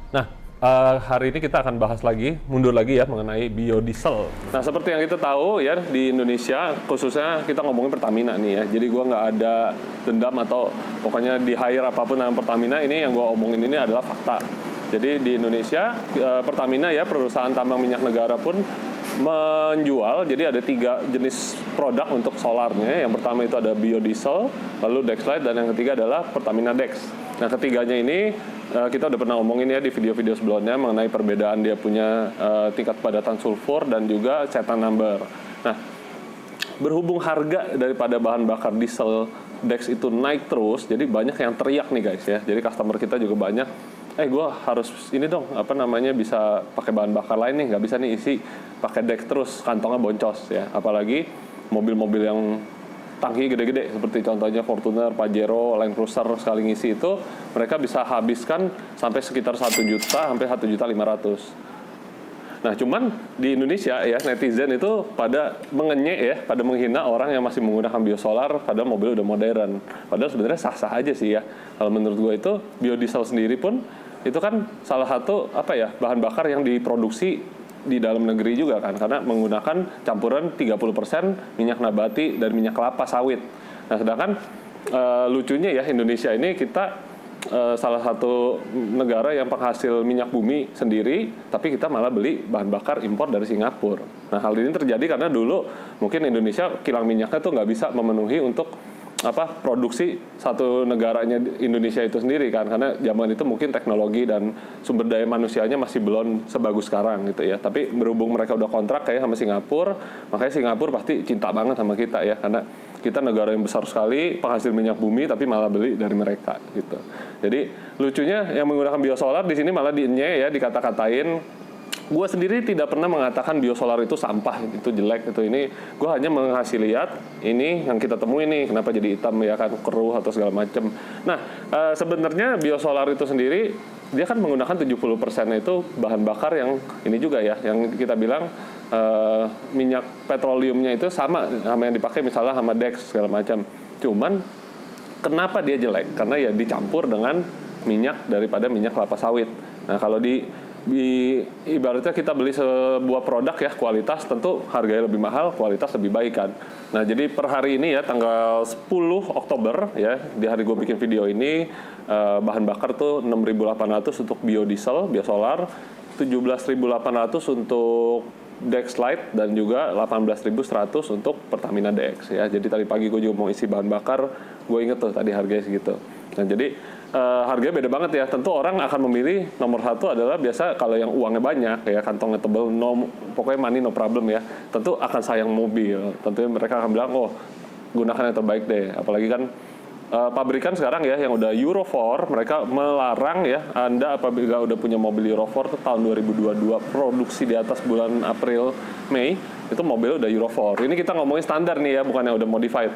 Nah, hari ini kita akan bahas lagi, mundur lagi ya, mengenai biodiesel. Nah, seperti yang kita tahu ya, di Indonesia, khususnya kita ngomongin Pertamina nih ya. Jadi gue nggak ada dendam atau pokoknya di hire apapun dengan Pertamina, ini yang gue omongin ini adalah fakta. Jadi di Indonesia, Pertamina ya, perusahaan tambang minyak negara pun menjual, jadi ada 3 jenis produk untuk solarnya. Yang pertama itu ada biodiesel, lalu Dexlite, dan yang ketiga adalah Pertamina Dex. Nah, ketiganya ini kita udah pernah omongin ya di video-video sebelumnya mengenai perbedaan dia punya tingkat padatan sulfur dan juga cetan number. Nah, berhubung harga daripada bahan bakar diesel Dex itu naik terus, jadi banyak yang teriak nih guys ya. Jadi customer kita juga banyak, gue harus ini dong, bisa pakai bahan bakar lain nih, nggak bisa nih isi pakai Dex terus, kantongnya boncos ya. Apalagi mobil-mobil yang tangki gede-gede seperti contohnya Fortuner, Pajero, Land Cruiser sekali ngisi itu mereka bisa habiskan sampai sekitar 1 juta sampai 1.500.000. Nah, cuman di Indonesia ya netizen itu pada mengenyek ya, pada menghina orang yang masih menggunakan biosolar padahal mobil udah modern. Padahal sebenarnya sah-sah aja sih ya. Kalau menurut gue itu biodiesel sendiri pun itu kan salah satu bahan bakar yang diproduksi di dalam negeri juga kan, karena menggunakan campuran 30% minyak nabati dan minyak kelapa sawit. Nah, sedangkan lucunya ya Indonesia ini kita salah satu negara yang penghasil minyak bumi sendiri, tapi kita malah beli bahan bakar impor dari Singapura. Nah, hal ini terjadi karena dulu mungkin Indonesia kilang minyaknya tuh nggak bisa memenuhi untuk produksi satu negaranya Indonesia itu sendiri kan, karena zaman itu mungkin teknologi dan sumber daya manusianya masih belum sebagus sekarang gitu ya. Tapi berhubung mereka udah kontrak kayak sama Singapura, makanya Singapura pasti cinta banget sama kita ya, karena kita negara yang besar sekali penghasil minyak bumi tapi malah beli dari mereka gitu. Jadi lucunya yang menggunakan biosolar di sini malah dienyek ya, dikata-katain. Gue sendiri tidak pernah mengatakan biosolar itu sampah, itu jelek, itu ini. Gue hanya mengasih lihat ini yang kita temui nih, kenapa jadi hitam ya kan, keruh atau segala macam. Nah, sebenarnya biosolar itu sendiri dia kan menggunakan 70% itu bahan bakar yang ini juga ya, yang kita bilang minyak petroleumnya itu sama yang dipakai misalnya sama Dex segala macam. Cuman kenapa dia jelek? Karena ya dicampur dengan minyak daripada minyak kelapa sawit. Nah, kalau ibaratnya kita beli sebuah produk ya, kualitas tentu harganya lebih mahal, kualitas lebih baik kan. Nah, jadi per hari ini ya tanggal 10 Oktober ya, di hari gue bikin video ini bahan bakar tuh 6.800 untuk biodiesel, biosolar, 17.800 untuk Dexlite, dan juga 18.100 untuk Pertamina Dex ya. Jadi tadi pagi gue juga mau isi bahan bakar, gue inget tuh tadi harganya segitu. Nah, jadi harganya beda banget ya. Tentu orang akan memilih nomor 1 adalah biasa kalau yang uangnya banyak ya, kantongnya tebel, pokoknya money no problem ya. Tentu akan sayang mobil. Tentunya mereka akan bilang, gunakan yang terbaik deh. Apalagi kan pabrikan sekarang ya yang udah Euro 4, mereka melarang ya Anda apabila udah punya mobil Euro 4 tuh tahun 2022 produksi di atas bulan April, Mei, itu mobil udah Euro 4. Ini kita ngomongin standar nih ya, bukan yang udah modified.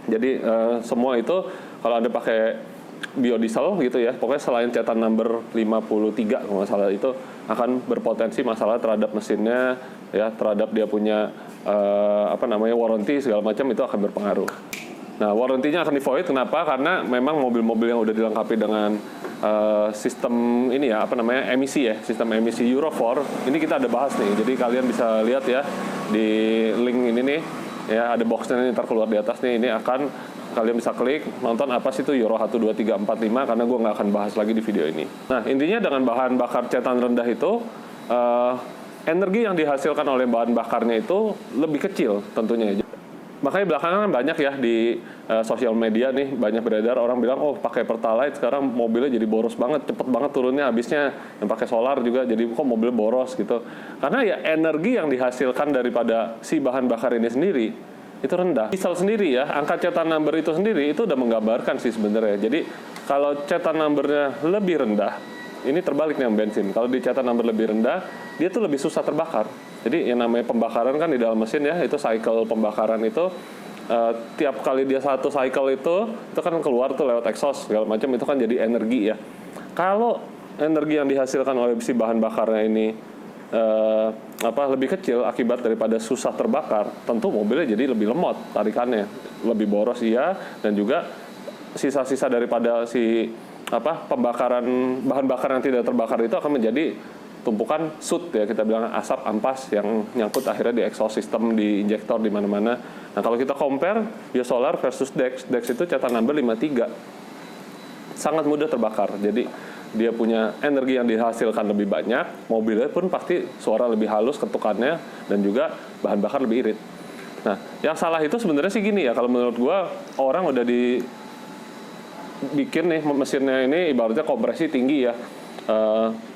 Jadi semua itu kalau Anda pakai biodiesel gitu ya, pokoknya selain cetan number 53 kalau nggak salah, itu akan berpotensi masalah terhadap mesinnya ya, terhadap dia punya warranty segala macam, itu akan berpengaruh. Nah, warrantinya akan di-void. Kenapa? Karena memang mobil-mobil yang udah dilengkapi dengan sistem ini ya, emisi ya, sistem emisi Euro 4. Ini kita ada bahas nih. Jadi kalian bisa lihat ya di link ini nih, ya ada boxnya nih, ntar keluar di atas nih. Ini akan kalian bisa klik nonton apa sih itu Euro 1, 2, 3, 4, 5, karena gue nggak akan bahas lagi di video ini. Nah, intinya dengan bahan bakar cetan rendah itu energi yang dihasilkan oleh bahan bakarnya itu lebih kecil tentunya. Makanya belakangan banyak ya di sosial media nih, banyak beredar orang bilang, pakai Pertalite sekarang mobilnya jadi boros banget, cepet banget turunnya habisnya. Yang pakai solar juga jadi kok mobil boros gitu. Karena ya energi yang dihasilkan daripada si bahan bakar ini sendiri itu rendah. Diesel sendiri ya, angka cetan number itu sendiri itu udah menggambarkan sih sebenarnya. Jadi kalau cetan numbernya lebih rendah, ini terbalik nih yang bensin. Kalau di cetan number lebih rendah, dia tuh lebih susah terbakar. Jadi yang namanya pembakaran kan di dalam mesin ya, itu cycle pembakaran itu tiap kali dia satu cycle itu kan keluar tuh lewat exhaust segala macam, itu kan jadi energi ya. Kalau energi yang dihasilkan oleh si bahan bakarnya ini lebih kecil akibat daripada susah terbakar, tentu mobilnya jadi lebih lemot tarikannya, lebih boros iya, dan juga sisa-sisa daripada si pembakaran bahan bakar yang tidak terbakar itu akan menjadi tumpukan soot ya, kita bilang asap ampas yang nyangkut akhirnya di exhaust system, di injektor, di mana-mana. Nah kalau kita compare biosolar versus Dex itu catatan number 53, sangat mudah terbakar. Jadi dia punya energi yang dihasilkan lebih banyak, mobilnya pun pasti suara lebih halus ketukannya, dan juga bahan bakar lebih irit. Nah yang salah itu sebenarnya sih gini ya, kalau menurut gua orang udah bikin nih mesinnya ini ibaratnya kompresi tinggi ya.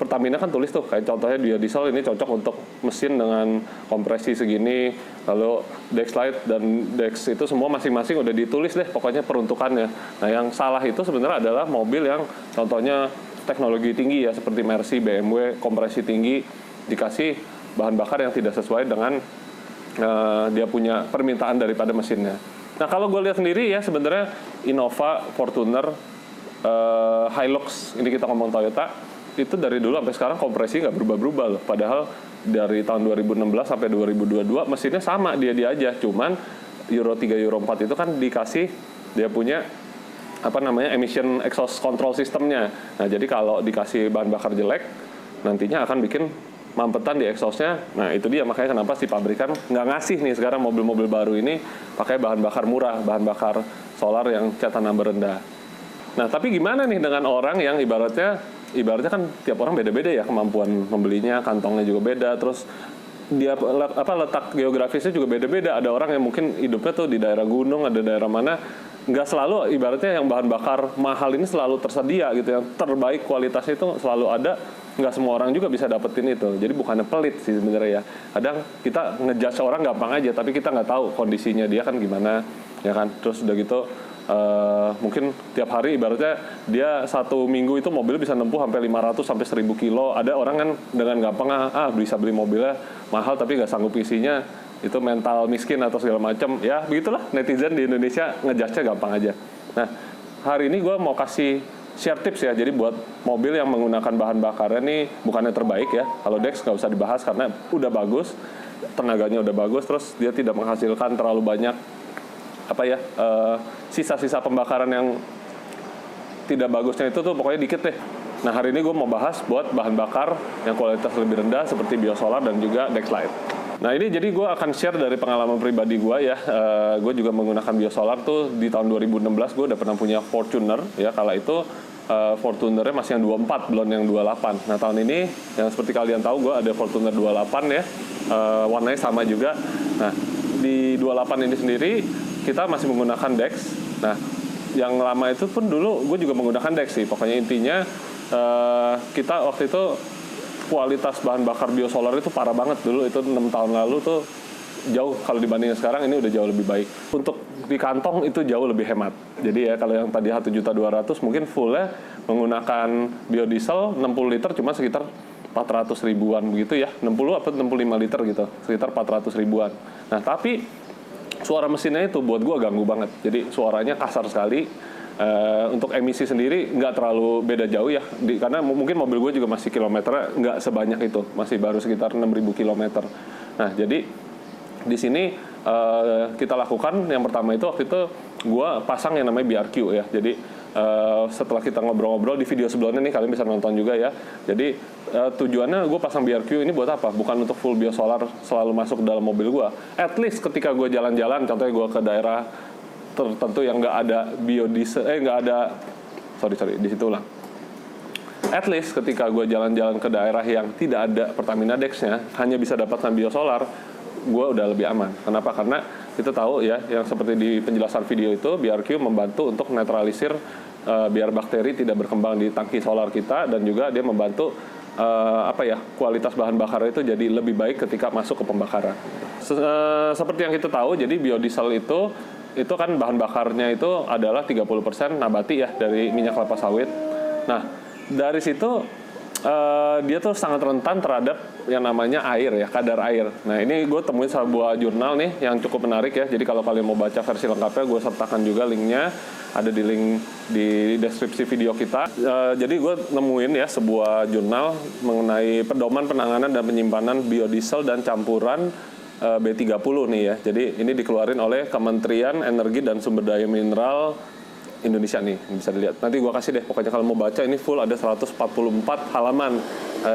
Pertamina kan tulis tuh kayak contohnya biodiesel ini cocok untuk mesin dengan kompresi segini, lalu Dexlite dan Dex itu semua masing-masing udah ditulis deh pokoknya peruntukannya. Nah yang salah itu sebenarnya adalah mobil yang contohnya teknologi tinggi ya seperti Mercy, BMW, kompresi tinggi, dikasih bahan bakar yang tidak sesuai dengan dia punya permintaan daripada mesinnya. Nah kalau gue lihat sendiri ya sebenarnya Innova, Fortuner, Hilux, ini kita ngomong Toyota, itu dari dulu sampai sekarang kompresi nggak berubah-berubah loh. Padahal dari tahun 2016 sampai 2022 mesinnya sama dia aja, cuman Euro 3, Euro 4 itu kan dikasih dia punya emission exhaust control systemnya. Nah jadi kalau dikasih bahan bakar jelek nantinya akan bikin mampetan di exhaustnya. Nah itu dia makanya kenapa si pabrikan nggak ngasih nih sekarang mobil-mobil baru ini pakai bahan bakar murah, bahan bakar solar yang catatan number rendah. Nah tapi gimana nih dengan orang yang ibaratnya kan tiap orang beda-beda ya kemampuan membelinya, kantongnya juga beda, terus dia letak geografisnya juga beda-beda. Ada orang yang mungkin hidupnya tuh di daerah gunung, ada daerah mana, nggak selalu ibaratnya yang bahan bakar mahal ini selalu tersedia gitu, yang terbaik kualitasnya itu selalu ada. Nggak semua orang juga bisa dapetin itu. Jadi bukannya pelit sih sebenarnya ya. Kadang kita ngejudge orang gampang aja, tapi kita nggak tahu kondisinya dia kan gimana, ya kan. Terus udah gitu mungkin tiap hari ibaratnya dia satu minggu itu mobil bisa nempuh sampai 500 sampai 1000 kilo. Ada orang kan dengan gampang bisa beli mobilnya mahal tapi nggak sanggup isinya, itu mental miskin atau segala macam. Ya begitulah netizen di Indonesia ngejudge-nya gampang aja. Nah hari ini gue mau kasih share tips ya. Jadi buat mobil yang menggunakan bahan bakarnya ini bukannya terbaik ya. Kalau Dex nggak usah dibahas karena udah bagus, tenaganya udah bagus, terus dia tidak menghasilkan terlalu banyak sisa-sisa pembakaran yang tidak bagusnya itu tuh pokoknya dikit deh. Nah hari ini gue mau bahas buat bahan bakar yang kualitas lebih rendah seperti biosolar dan juga Dexlite. Nah ini jadi gue akan share dari pengalaman pribadi gue ya. Gue juga menggunakan biosolar tuh di tahun 2016 gue udah pernah punya Fortuner ya. Kala itu Fortunernya masih yang 24 belum yang 28. Nah tahun ini yang seperti kalian tahu gue ada Fortuner 28 ya. Warnanya sama juga. Nah di 28 ini sendiri kita masih menggunakan Dex. Nah yang lama itu pun dulu gue juga menggunakan Dex sih. Pokoknya intinya kita waktu itu kualitas bahan bakar biosolar itu parah banget dulu. Itu 6 tahun lalu tuh jauh kalau dibandingin sekarang ini udah jauh lebih baik. Untuk di kantong itu jauh lebih hemat. Jadi ya kalau yang tadi 1.200.000 mungkin fullnya menggunakan biodiesel 60 liter cuma sekitar 400 ribuan begitu ya. 60 atau 65 liter gitu. Sekitar 400 ribuan. Nah tapi suara mesinnya itu buat gue ganggu banget. Jadi suaranya kasar sekali. Untuk emisi sendiri nggak terlalu beda jauh ya. Karena mungkin mobil gue juga masih kilometernya nggak sebanyak itu. Masih baru sekitar 6.000 kilometer. Nah jadi di sini kita lakukan yang pertama itu waktu itu gue pasang yang namanya BRQ ya. Jadi setelah kita ngobrol-ngobrol di video sebelumnya nih kalian bisa nonton juga ya. Jadi tujuannya gue pasang BRQ ini buat apa? Bukan untuk full biosolar selalu masuk dalam mobil gue. At least ketika gue jalan-jalan, contohnya gue ke daerah tertentu yang nggak ada biodiesel, di situ ulang. At least ketika gue jalan-jalan ke daerah yang tidak ada Pertamina Dex-nya, hanya bisa dapatkan biosolar, gue udah lebih aman. Kenapa? Karena kita tahu ya, yang seperti di penjelasan video itu, BRQ membantu untuk netralisir biar bakteri tidak berkembang di tangki solar kita, dan juga dia membantu kualitas bahan bakar itu jadi lebih baik ketika masuk ke pembakaran. Seperti yang kita tahu, jadi biodiesel itu kan bahan bakarnya itu adalah 30% nabati ya dari minyak kelapa sawit. Nah dari situ dia tuh sangat rentan terhadap yang namanya air ya, kadar air. Nah ini gue temuin sebuah jurnal nih yang cukup menarik ya. Jadi kalau kalian mau baca versi lengkapnya, gue sertakan juga linknya. Ada di link di deskripsi video kita. Jadi gue nemuin ya sebuah jurnal mengenai pedoman penanganan dan penyimpanan biodiesel dan campuran B30 nih ya. Jadi ini dikeluarin oleh Kementerian Energi dan Sumber Daya Mineral Indonesia nih, bisa dilihat. Nanti gua kasih deh, pokoknya kalau mau baca ini full ada 144 halaman.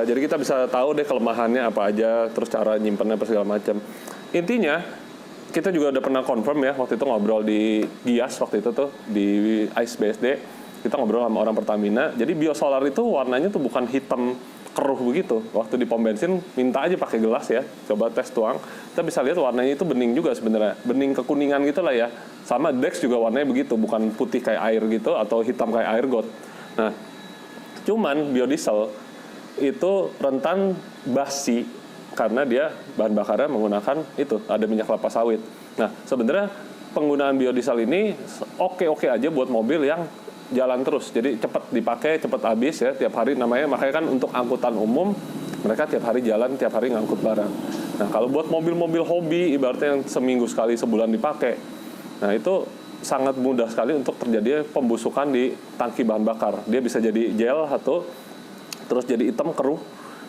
Jadi kita bisa tahu deh kelemahannya apa aja, terus cara nyimpennya apa segala macam. Intinya kita juga udah pernah confirm ya, waktu itu ngobrol di Gias waktu itu tuh di ICE BSD. Kita ngobrol sama orang Pertamina. Jadi biosolar itu warnanya tuh bukan hitam keruh begitu. Waktu di pom bensin minta aja pakai gelas ya, coba tes tuang. Kita bisa lihat warnanya itu bening juga sebenarnya, bening kekuningan gitu lah ya. Sama Dex juga warnanya begitu, bukan putih kayak air gitu atau hitam kayak air got. Nah, cuman biodiesel itu rentan basi karena dia bahan bakarnya menggunakan itu, ada minyak kelapa sawit. Nah, sebenarnya penggunaan biodiesel ini oke-oke aja buat mobil yang jalan terus, jadi cepat dipakai, cepat habis ya tiap hari, namanya makanya kan untuk angkutan umum mereka tiap hari jalan, tiap hari ngangkut barang. Nah kalau buat mobil-mobil hobi ibaratnya yang seminggu sekali sebulan dipakai, nah itu sangat mudah sekali untuk terjadi pembusukan di tangki bahan bakar. Dia bisa jadi gel atau terus jadi hitam keruh.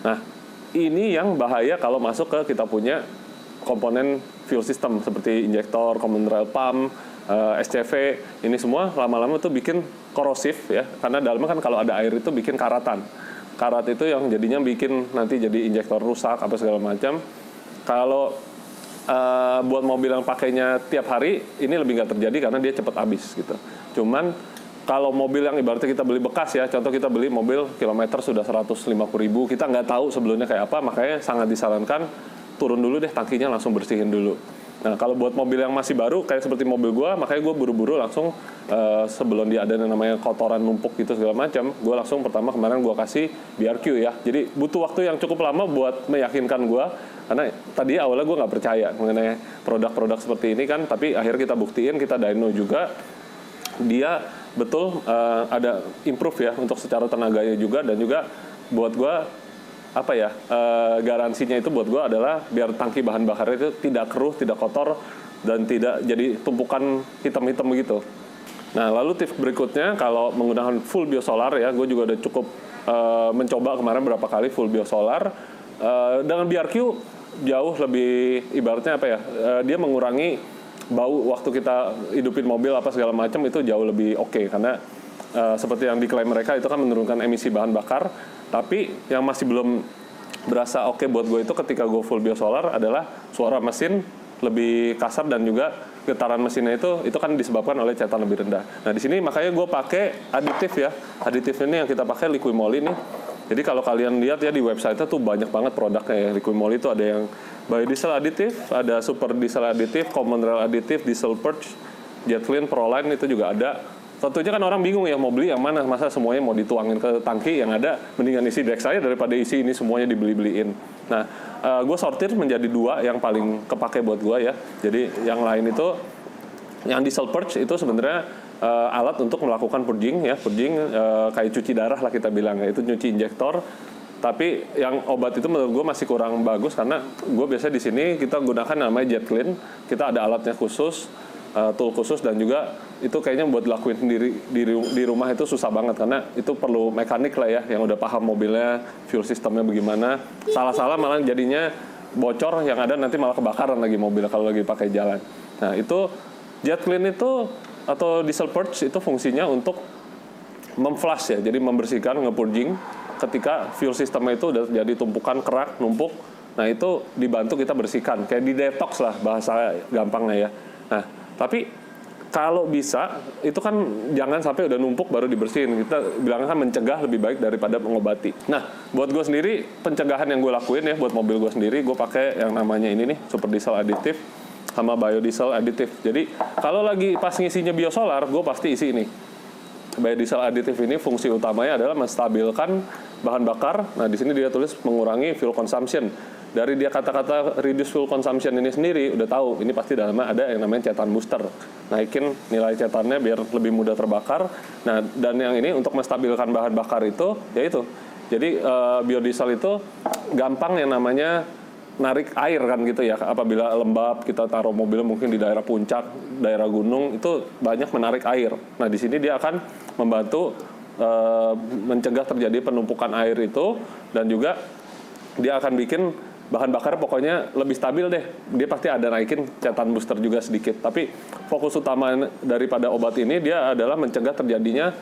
Nah ini yang bahaya kalau masuk ke kita punya komponen fuel system seperti injektor, common rail pump, SCV, ini semua lama-lama tuh bikin korosif ya, karena dalamnya kan kalau ada air itu bikin karatan. Karat itu yang jadinya bikin nanti jadi injektor rusak apa segala macam. Kalau buat mobil yang pakainya tiap hari ini lebih nggak terjadi karena dia cepat habis gitu. Cuman kalau mobil yang ibaratnya kita beli bekas ya, contoh kita beli mobil kilometer sudah 150.000, kita nggak tahu sebelumnya kayak apa, makanya sangat disarankan turun dulu deh tangkinya, langsung bersihin dulu. Nah kalau buat mobil yang masih baru kayak seperti mobil gue, makanya gue buru-buru langsung sebelum dia ada yang namanya kotoran numpuk gitu segala macam, gue langsung pertama kemarin gue kasih BRQ ya. Jadi butuh waktu yang cukup lama buat meyakinkan gue, karena tadi awalnya gue nggak percaya mengenai produk-produk seperti ini kan, tapi akhirnya kita buktiin, kita dyno juga, dia betul ada improve ya untuk secara tenaganya juga, dan juga buat gue apa ya, garansinya itu buat gue adalah biar tangki bahan bakarnya itu tidak keruh, tidak kotor, dan tidak jadi tumpukan hitam-hitam begitu. Nah lalu tips berikutnya kalau menggunakan full biosolar ya, gue juga udah cukup mencoba kemarin berapa kali full biosolar dengan BRQ jauh lebih ibaratnya apa ya, dia mengurangi bau waktu kita hidupin mobil apa segala macam, itu jauh lebih oke, karena seperti yang diklaim mereka itu kan menurunkan emisi bahan bakar. Tapi yang masih belum berasa oke buat gue itu ketika gue full biosolar adalah suara mesin lebih kasar, dan juga getaran mesinnya itu kan disebabkan oleh cairan lebih rendah. Nah di sini makanya gue pakai aditif ya. Aditif ini yang kita pakai Liquimoly nih. Jadi kalau kalian lihat ya di website-nya tuh banyak banget produknya ya. Liquimoly itu ada yang biodiesel aditif, ada super diesel aditif, common rail aditif, diesel purge, jet clean, proline itu juga ada. Tentunya kan orang bingung ya mau beli yang mana, masa semuanya mau dituangin ke tangki, yang ada mendingan isi Dex saya daripada isi ini semuanya dibeli-beliin. Nah, gue sortir menjadi dua yang paling kepake buat gue ya. Jadi yang lain itu, yang diesel purge itu sebenarnya alat untuk melakukan purging ya, purging kayak cuci darah lah kita bilang ya, itu nyuci injektor. Tapi yang obat itu menurut gue masih kurang bagus, karena gue biasanya di sini kita gunakan namanya jet clean, kita ada alatnya khusus, tool khusus, dan juga itu kayaknya buat lakuin sendiri di rumah itu susah banget, karena itu perlu mekanik lah ya yang udah paham mobilnya, fuel sistemnya bagaimana. Salah-salah malah jadinya bocor, yang ada nanti malah kebakaran lagi mobil kalau lagi pakai jalan. Nah itu jet clean itu atau diesel purge itu fungsinya untuk memflush ya, jadi membersihkan, ngepurging ketika fuel sistemnya itu udah jadi tumpukan kerak, numpuk. Nah itu dibantu kita bersihkan, kayak di detox lah bahasa gampangnya ya. Nah tapi kalau bisa, itu kan jangan sampai udah numpuk baru dibersihin. Kita bilangnya kan mencegah lebih baik daripada mengobati. Nah, buat gue sendiri, pencegahan yang gue lakuin ya, buat mobil gue sendiri, gue pakai yang namanya ini nih, super diesel aditif sama biodiesel aditif. Jadi, kalau lagi pas ngisinya biosolar, gue pasti isi ini. Biodiesel aditif ini fungsi utamanya adalah menstabilkan bahan bakar. Nah, di sini dia tulis mengurangi fuel consumption. Dari dia kata-kata reduce fuel consumption ini sendiri udah tahu ini pasti dalamnya ada yang namanya cetan booster, naikin nilai cetannya biar lebih mudah terbakar. Nah dan yang ini untuk menstabilkan bahan bakar itu yaitu Jadi biodiesel itu gampang yang namanya narik air kan gitu ya. Apabila lembab kita taruh mobil mungkin di daerah puncak, daerah gunung itu banyak menarik air. Nah di sini dia akan membantu mencegah terjadi penumpukan air itu, dan juga dia akan bikin bahan bakar pokoknya lebih stabil deh. Dia pasti ada naikin cetan booster juga sedikit. Tapi fokus utama daripada obat ini dia adalah mencegah terjadinya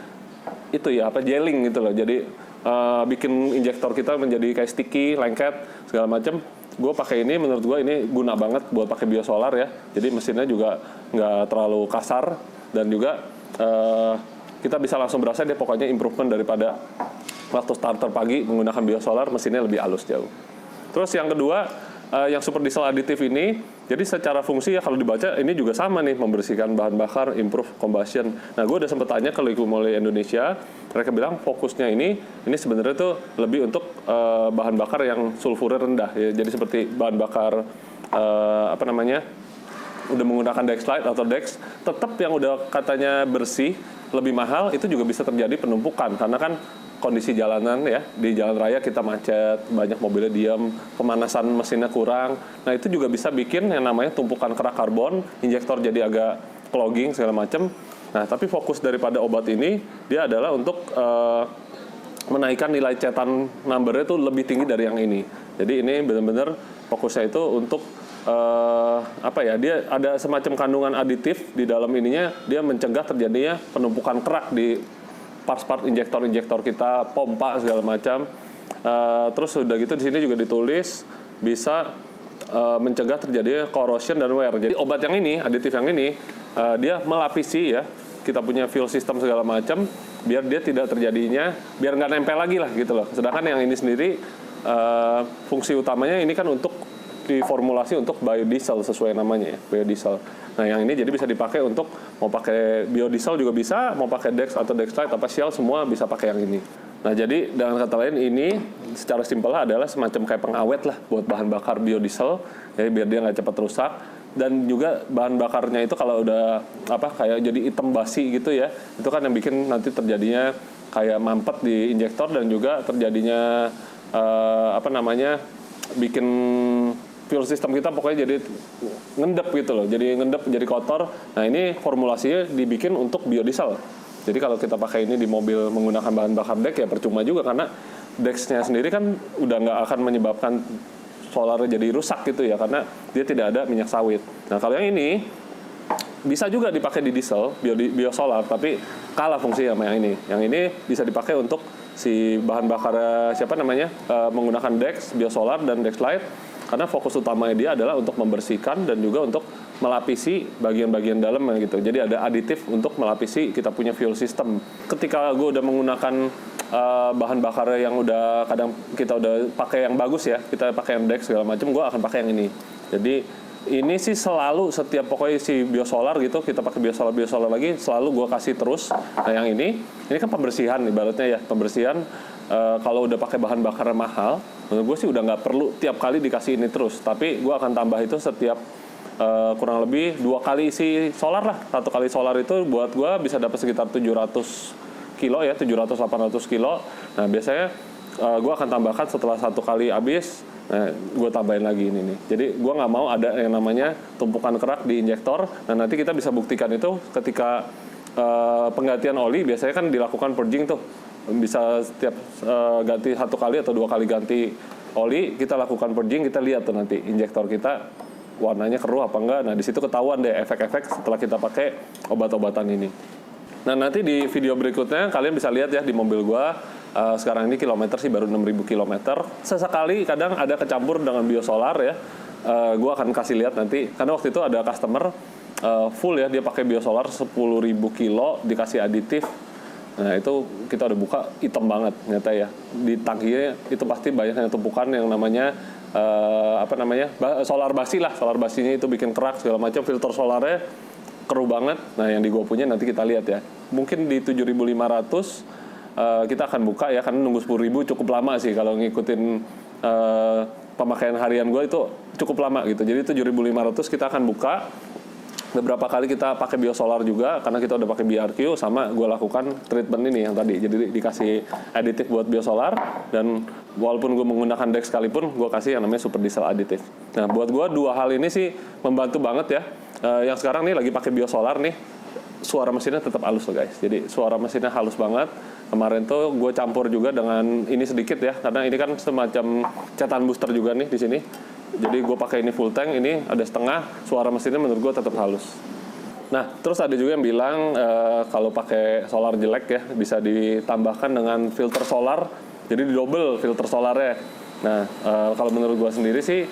itu ya gelling gitu loh. Jadi bikin injektor kita menjadi kayak sticky, lengket segala macam. Gue pakai ini, menurut gue ini guna banget buat pakai biosolar ya. Jadi mesinnya juga nggak terlalu kasar, dan juga kita bisa langsung berasa dia pokoknya improvement daripada waktu starter pagi menggunakan biosolar, mesinnya lebih halus jauh. Terus yang kedua, yang super diesel aditif ini, jadi secara fungsi ya kalau dibaca ini juga sama nih, membersihkan bahan bakar, improve combustion. Nah gue udah sempat tanya ke Liqui Moly Indonesia, mereka bilang fokusnya ini sebenarnya tuh lebih untuk bahan bakar yang sulfurnya rendah ya. Jadi seperti bahan bakar udah menggunakan Dexlite atau Dex, tetap yang udah katanya bersih lebih mahal, itu juga bisa terjadi penumpukan karena kan kondisi jalanan ya, di jalan raya kita macet, banyak mobilnya diam, pemanasan mesinnya kurang. Nah itu juga bisa bikin yang namanya tumpukan kerak karbon, injektor jadi agak clogging segala macam. Nah tapi fokus daripada obat ini dia adalah untuk menaikkan nilai cetan numbernya itu lebih tinggi dari yang ini. Jadi ini benar-benar fokusnya itu untuk dia ada semacam kandungan aditif di dalam ininya, dia mencegah terjadinya penumpukan kerak di part-part injektor kita, pompa segala macam. Terus udah gitu di sini juga ditulis bisa mencegah terjadinya corrosion dan wear. Jadi obat yang ini, aditif yang ini, dia melapisi ya kita punya fuel system segala macam, biar dia tidak terjadinya, biar nggak nempel lagi lah gitu loh. Sedangkan yang ini sendiri fungsi utamanya ini kan untuk diformulasi untuk biodiesel sesuai namanya ya, biodiesel. Nah yang ini jadi bisa dipakai untuk mau pakai biodiesel juga bisa, mau pakai Dex atau Dexlite apa Shell semua bisa pakai yang ini. Nah jadi dengan kata lain ini secara simpel adalah semacam kayak pengawet lah buat bahan bakar biodiesel, ya biar dia nggak cepat rusak. Dan juga bahan bakarnya itu kalau udah kayak jadi hitam basi gitu ya, itu kan yang bikin nanti terjadinya kayak mampet di injektor, dan juga terjadinya bikin fuel system kita pokoknya jadi ngendep gitu loh, jadi ngendep, jadi kotor. Nah ini formulasinya dibikin untuk biodiesel. Jadi kalau kita pakai ini di mobil menggunakan bahan bakar Dex ya percuma juga, karena Dex-nya sendiri kan udah nggak akan menyebabkan solarnya jadi rusak gitu ya, karena dia tidak ada minyak sawit. Nah kalau yang ini bisa juga dipakai di diesel, biosolar, tapi kalah fungsi sama yang ini. Yang ini bisa dipakai untuk si bahan bakar menggunakan Dex, biosolar dan Dexlite. Karena fokus utamanya dia adalah untuk membersihkan dan juga untuk melapisi bagian-bagian dalam gitu. Jadi ada aditif untuk melapisi kita punya fuel system. Ketika gue udah menggunakan bahan bakar yang udah kadang kita udah pakai yang bagus ya, kita pakai yang Dex segala macam, gue akan pakai yang ini. Jadi ini sih selalu setiap pokoknya si biosolar gitu, kita pakai biosolar lagi selalu gue kasih terus. Nah yang ini kan pembersihan ibaratnya ya, pembersihan. Kalau udah pakai bahan bakar mahal, menurut gue sih udah nggak perlu tiap kali dikasih ini terus. Tapi gue akan tambah itu setiap kurang lebih 2 kali isi solar lah. 1 kali solar itu buat gue bisa dapat sekitar 700 kilo ya, 700-800 kilo. Nah biasanya gue akan tambahkan setelah 1 kali habis, nah gue tambahin lagi ini nih. Jadi gue nggak mau ada yang namanya tumpukan kerak di injektor. Nah nanti kita bisa buktikan itu ketika penggantian oli, biasanya kan dilakukan purging tuh. Bisa setiap ganti 1 kali atau 2 kali ganti oli, kita lakukan purging, kita lihat tuh nanti injektor kita warnanya keruh apa enggak. Nah di situ ketahuan deh efek-efek setelah kita pakai obat-obatan ini. Nah nanti di video berikutnya kalian bisa lihat ya di mobil gua sekarang ini kilometer sih baru 6.000 kilometer. Sesekali kadang ada kecampur dengan biosolar ya. Gua akan kasih lihat nanti, karena waktu itu ada customer full ya, dia pakai biosolar 10.000 kilo dikasih aditif. Nah itu kita udah buka hitam banget ternyata ya, di tangkinya itu pasti banyak yang tumpukan yang namanya solar basi lah, solar basinya itu bikin kerak segala macam, filter solarnya keruh banget. Nah yang di gua punya nanti kita lihat ya, mungkin di 7.500 kita akan buka ya, karena nunggu 10.000 cukup lama sih kalau ngikutin pemakaian harian gua itu cukup lama gitu. Jadi 7.500 kita akan buka beberapa kali kita pakai biosolar juga karena kita udah pakai BRQ, sama gue lakukan treatment ini yang tadi. Jadi dikasih aditif buat biosolar, dan walaupun gue menggunakan Dex sekalipun, gue kasih yang namanya super diesel aditif. Nah, buat gue dua hal ini sih membantu banget ya. Yang sekarang nih lagi pakai biosolar nih, suara mesinnya tetap halus loh guys. Jadi suara mesinnya halus banget. Kemarin tuh gue campur juga dengan ini sedikit ya, karena ini kan semacam cetan booster juga nih di sini. Jadi gue pakai ini full tank, ini ada setengah, suara mesinnya menurut gue tetap halus. Nah, terus ada juga yang bilang kalau pakai solar jelek ya, bisa ditambahkan dengan filter solar, jadi double filter solarnya. Nah, kalau menurut gue sendiri sih,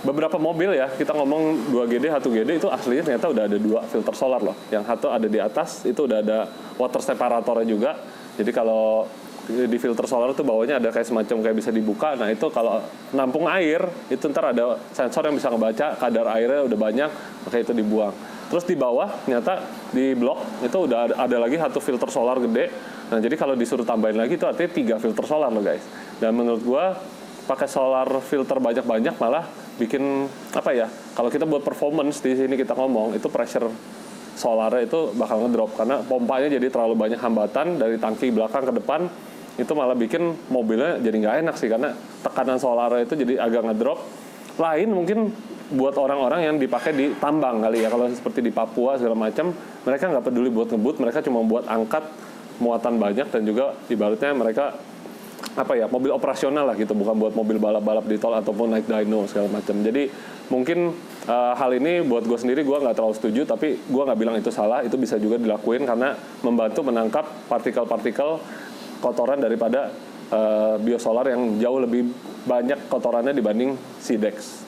beberapa mobil ya, kita ngomong 2GD, 1GD itu aslinya ternyata udah ada 2 filter solar loh. Yang satu ada di atas, itu udah ada water separatornya juga. Jadi kalau di filter solar itu bawahnya ada kayak semacam kayak bisa dibuka. Nah itu kalau nampung air, itu ntar ada sensor yang bisa ngebaca kadar airnya udah banyak, maka itu dibuang. Terus di bawah ternyata di blok itu udah ada lagi satu filter solar gede. Nah jadi kalau disuruh tambahin lagi itu artinya 3 filter solar loh guys. Dan menurut gua pakai solar filter banyak-banyak malah bikin apa ya? Kalau kita buat performance di sini kita ngomong, itu pressure solarnya itu bakal ngedrop karena pompanya jadi terlalu banyak hambatan dari tangki belakang ke depan. Itu malah bikin mobilnya jadi nggak enak sih, karena tekanan solarnya itu jadi agak ngedrop. Lain mungkin buat orang-orang yang dipakai di tambang kali ya, kalau seperti di Papua segala macam, mereka nggak peduli buat ngebut, mereka cuma buat angkat muatan banyak, dan juga ibaratnya mereka apa ya, mobil operasional lah gitu, bukan buat mobil balap-balap di tol ataupun naik dyno segala macam. Jadi mungkin hal ini buat gue sendiri gue nggak terlalu setuju, tapi gue nggak bilang itu salah, itu bisa juga dilakuin karena membantu menangkap partikel-partikel kotoran daripada biosolar yang jauh lebih banyak kotorannya dibanding si Dex.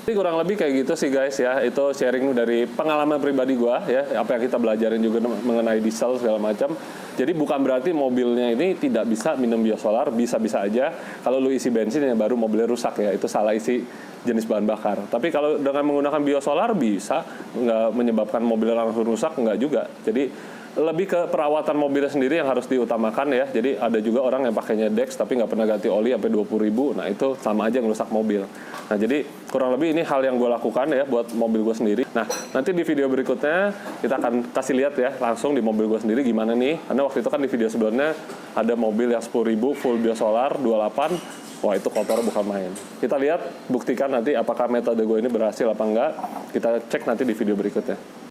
Jadi kurang lebih kayak gitu sih guys ya, itu sharing dari pengalaman pribadi gue ya, apa yang kita belajarin juga mengenai diesel segala macam. Jadi bukan berarti mobilnya ini tidak bisa minum biosolar, bisa-bisa aja. Kalau lu isi bensin ya baru mobilnya rusak ya, itu salah isi jenis bahan bakar. Tapi kalau dengan menggunakan biosolar bisa, nggak menyebabkan mobilnya langsung rusak, nggak juga. Jadi lebih ke perawatan mobilnya sendiri yang harus diutamakan ya. Jadi ada juga orang yang pakainya Dex tapi nggak pernah ganti oli sampai 20.000. Nah itu sama aja ngerusak mobil. Nah jadi kurang lebih ini hal yang gue lakukan ya buat mobil gue sendiri. Nah nanti di video berikutnya kita akan kasih lihat ya langsung di mobil gue sendiri gimana nih. Karena waktu itu kan di video sebelumnya ada mobil yang 10.000 full biosolar 28. Wah itu kotor bukan main. Kita lihat, buktikan nanti apakah metode gue ini berhasil apa enggak. Kita cek nanti di video berikutnya.